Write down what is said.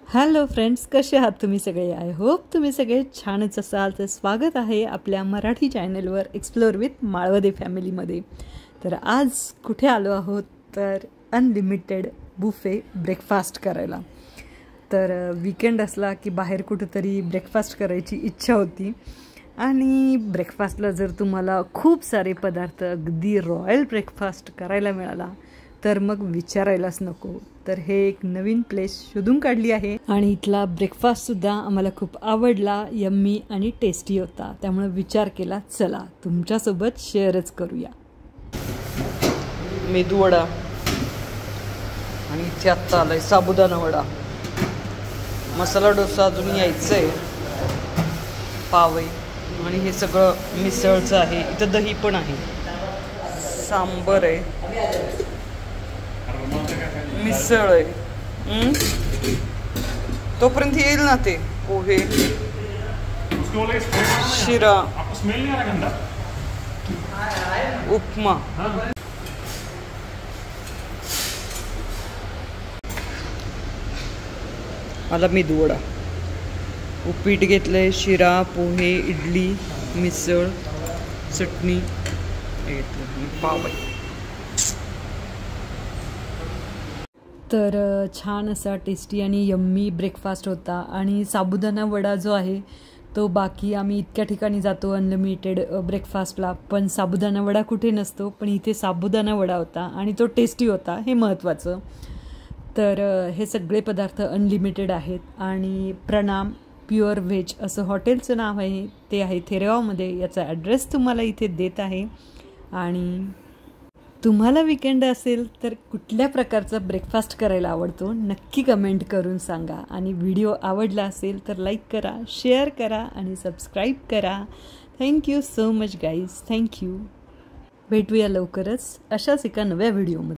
Hello friends, कसे आहात तुम्ही सगळे? आय होप तुम्ही सगळे छानच असाल. तर स्वागत आहे आपल्या मराठी चॅनलवर एक्सप्लोर विथ माळवदे फॅमिलीमध्ये. तर आज कुठे आलो आहोत तर अनलिमिटेड बुफे ब्रेकफास्ट करायला. तर वीकेंड असला की बाहेर कुठेतरी ब्रेकफास्ट करायची इच्छा होती. आणि ब्रेकफास्टला जर तुम्हाला खूप सारे पदार्थ अगदी रॉयल ब्रेकफास्ट करायला मिळाला तर मग विचारायलाच नको. तर हे एक नवीन प्लेस शोधून काढली आहे आणि इथला ब्रेकफास्टसुद्धा आम्हाला खूप आवडला, यम्मी आणि टेस्टी होता. त्यामुळे विचार केला चला तुमच्यासोबत शेअरच करूया. मेदू वडा आणि इथे आत्ता आलाय साबुदाणा वडा. मसाला डोसा अजून यायचं आहे, पाव आहे आणि हे सगळं मिसळचं आहे. इथं दही पण आहे, सांबर आहे, मिसळ आहे. तोपर्यंत येईल ना ते पोहे, शिरा, उपमा. मला मेदू वडा, उपीट घेतलंय, शिरा, पोहे, इडली, मिसळ, चटणी घेतलं, पाव आहे. तर छान असा टेस्टी आणि यम्मी ब्रेकफास्ट होता. आणि साबुदाणा वडा जो आहे तो बाकी आम्ही इतक्या ठिकाणी जातो अनलिमिटेड ब्रेकफास्टला, पण साबुदाणा वडा कुठे नसतो. पण इथे साबुदाणा वडा होता आणि तो टेस्टी होता, हे महत्त्वाचं. तर हे सगळे पदार्थ अनलिमिटेड आहेत. आणि प्रणाम प्युअर व्हेज असं हॉटेलचं नाव आहे, ते आहे थेरगावमध्ये. याचा ॲड्रेस तुम्हाला इथे देत आहे. आणि तुम्हाला वीकेंड असेल तर कुठल्या प्रकारचा ब्रेकफास्ट करायला आवडतो नक्की कमेंट करून सांगा. आणि व्हिडिओ आवडला असेल तर लाईक करा, शेअर करा आणि सबस्क्राईब करा. Thank you so much guys, thank you. भेटूया लवकरच अशाच एका नव्या व्हिडिओमध्ये.